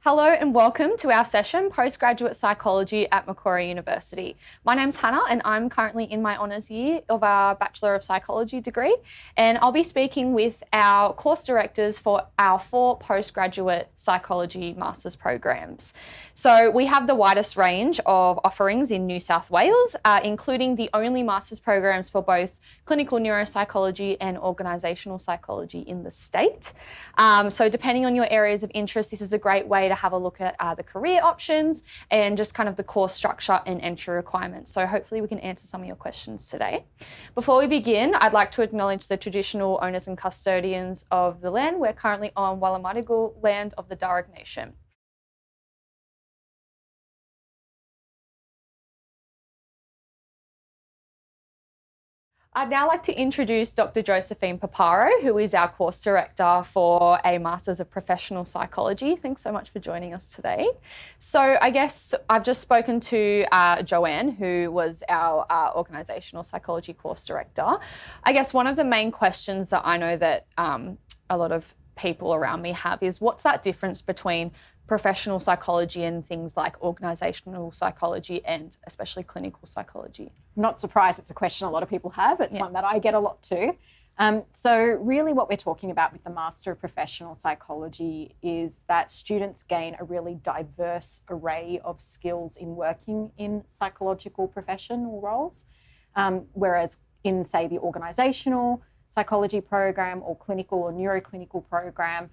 Hello and welcome to our session, Postgraduate Psychology at Macquarie University. My name's Hannah and I'm currently in my honours year of our Bachelor of Psychology degree, and I'll be speaking with our course directors for our 4 postgraduate psychology master's programs. So we have the widest range of offerings in New South Wales, including the only master's programs for both clinical neuropsychology and organisational psychology in the state. So depending on your areas of interest, this is a great way to have a look at the career options and just kind of the course structure and entry requirements. So hopefully we can answer some of your questions today. Before we begin, I'd like to acknowledge the traditional owners and custodians of the land. We're currently on Wallumattagal land of the Darug Nation. I'd now like to introduce Dr. Josephine Paparo, who is our course director for a Masters of Professional Psychology. Thanks so much for joining us today. So I guess I've just spoken to Joanne, who was our organisational psychology course director. I guess one of the main questions that I know that a lot of people around me have is, what's that difference between professional psychology and things like organisational psychology and especially clinical psychology? I'm not surprised it's a question a lot of people have. It's one that I get a lot too. So really what we're talking about with the Master of Professional Psychology is that students gain a really diverse array of skills in working in psychological professional roles, whereas in, say, the organisational psychology program or clinical or neuroclinical program,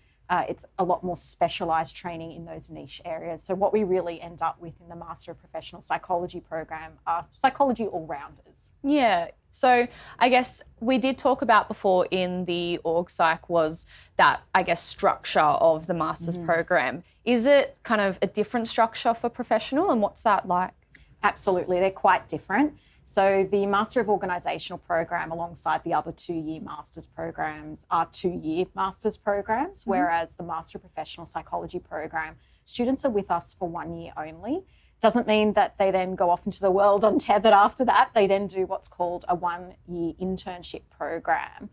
it's a lot more specialised training in those niche areas. So what we really end up with in the Master of Professional Psychology program are psychology all-rounders. Yeah. So I guess we did talk about before in the org psych was that, I guess, structure of the master's program. Is it kind of a different structure for professional, and what's that like? Absolutely, they're quite different. So the Master of Organisational program, alongside the other 2-year master's programs, are 2-year master's programs, whereas the Master of Professional Psychology program, students are with us for 1 year only. Doesn't mean that they then go off into the world untethered after that. They then do what's called a 1-year internship program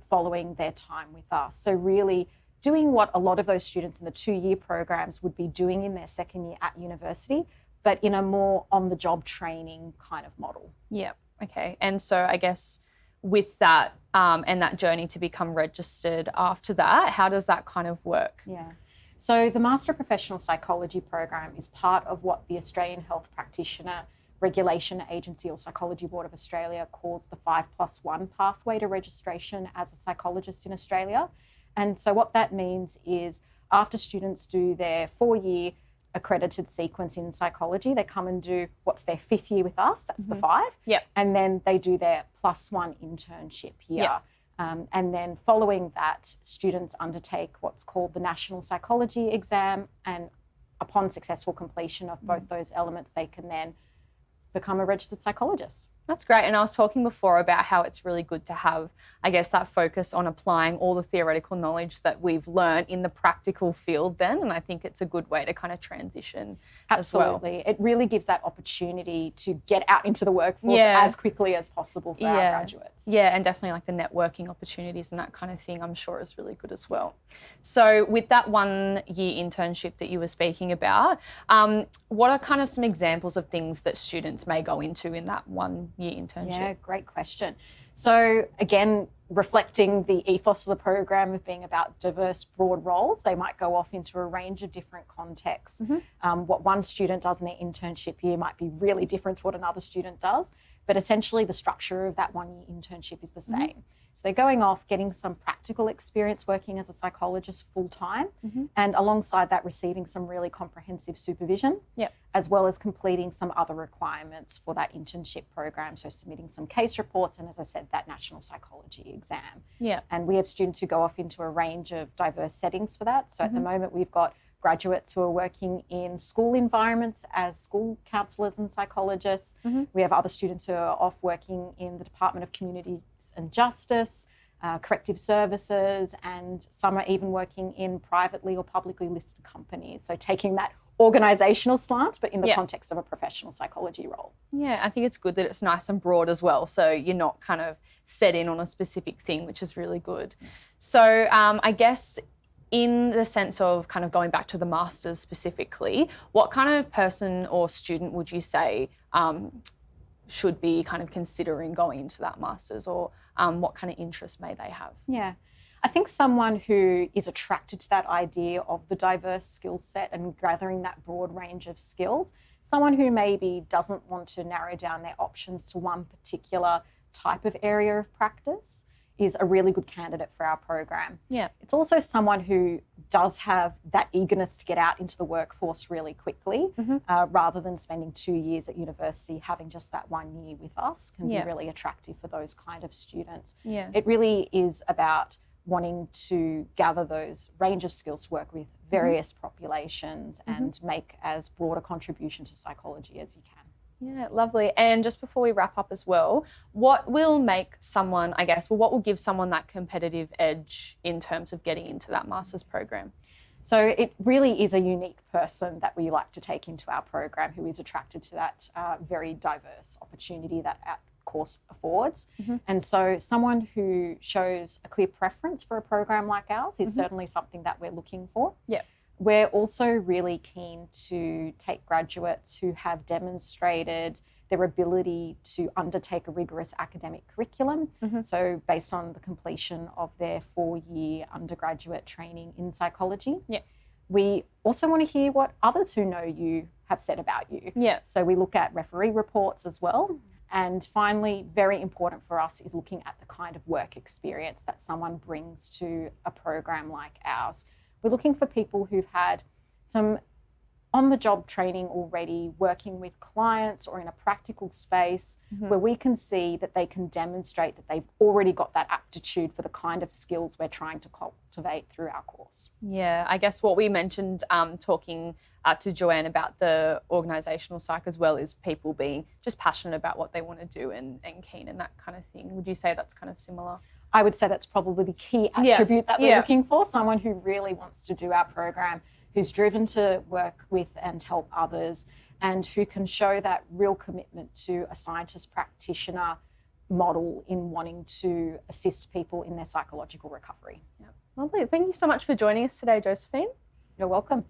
following their time with us. So really doing what a lot of those students in the 2-year programs would be doing in their second year at university, but in a more on-the-job training kind of model. Yeah, okay. And so I guess with that and that journey to become registered after that, how does that kind of work? Yeah. So the Master of Professional Psychology program is part of what the Australian Health Practitioner Regulation Agency or Psychology Board of Australia calls the 5+1 pathway to registration as a psychologist in Australia. And so what that means is after students do their 4-year accredited sequence in psychology, they come and do what's their 5th year with us, that's the 5, and then they do their +1 internship here. And then following that, students undertake what's called the National Psychology Exam, and upon successful completion of both those elements, they can then become a registered psychologist. That's great. And I was talking before about how it's really good to have, I guess, that focus on applying all the theoretical knowledge that we've learned in the practical field then. And I think it's a good way to kind of transition Absolutely. as well. It really gives that opportunity to get out into the workforce as quickly as possible for our graduates. Yeah, and definitely like the networking opportunities and that kind of thing, I'm sure is really good as well. So with that 1-year internship that you were speaking about, what are kind of some examples of things that students may go into in that 1-year internship? Yeah, great question. So again, reflecting the ethos of the program of being about diverse, broad roles, they might go off into a range of different contexts. What one student does in their internship year might be really different to what another student does, but essentially the structure of that 1-year internship is the same. So they're going off, getting some practical experience working as a psychologist full-time, and alongside that receiving some really comprehensive supervision, as well as completing some other requirements for that internship program. So submitting some case reports and, as I said, that national psychology exam. And we have students who go off into a range of diverse settings for that. So at the moment we've got graduates who are working in school environments as school counsellors and psychologists. We have other students who are off working in the Department of Community and Justice, corrective services, and some are even working in privately or publicly listed companies. So taking that organisational slant, but in the context of a professional psychology role. Yeah, I think it's good that it's nice and broad as well. So you're not kind of set in on a specific thing, which is really good. So I guess in the sense of kind of going back to the masters specifically, what kind of person or student would you say should be kind of considering going into that masters, or what kind of interest may they have? Yeah. I think someone who is attracted to that idea of the diverse skill set and gathering that broad range of skills, someone who maybe doesn't want to narrow down their options to one particular type of area of practice, is a really good candidate for our program. Yeah. It's also someone who does have that eagerness to get out into the workforce really quickly, rather than spending 2 years at university. Having just that 1 year with us can be really attractive for those kind of students. Yeah. It really is about wanting to gather those range of skills to work with various populations and make as broad a contribution to psychology as you can. Yeah, lovely. And just before we wrap up as well, what will make someone, I guess, what will give someone that competitive edge in terms of getting into that master's program? So it really is a unique person that we like to take into our program, who is attracted to that very diverse opportunity that our course affords. And so someone who shows a clear preference for a program like ours is certainly something that we're looking for. Yeah. We're also really keen to take graduates who have demonstrated their ability to undertake a rigorous academic curriculum. So based on the completion of their 4-year undergraduate training in psychology. Yeah. We also want to hear what others who know you have said about you. Yeah. So we look at referee reports as well. And finally, very important for us is looking at the kind of work experience that someone brings to a program like ours. We're looking for people who've had some on-the-job training already, working with clients or in a practical space where we can see that they can demonstrate that they've already got that aptitude for the kind of skills we're trying to cultivate through our course. Yeah, I guess what we mentioned talking to Joanne about the organisational psych as well is people being just passionate about what they want to do and keen and that kind of thing. Would you say that's kind of similar? I would say that's probably the key attribute that we're looking for, someone who really wants to do our program, who's driven to work with and help others, and who can show that real commitment to a scientist practitioner model in wanting to assist people in their psychological recovery. Yeah. Lovely. Thank you so much for joining us today, Josephine. You're welcome.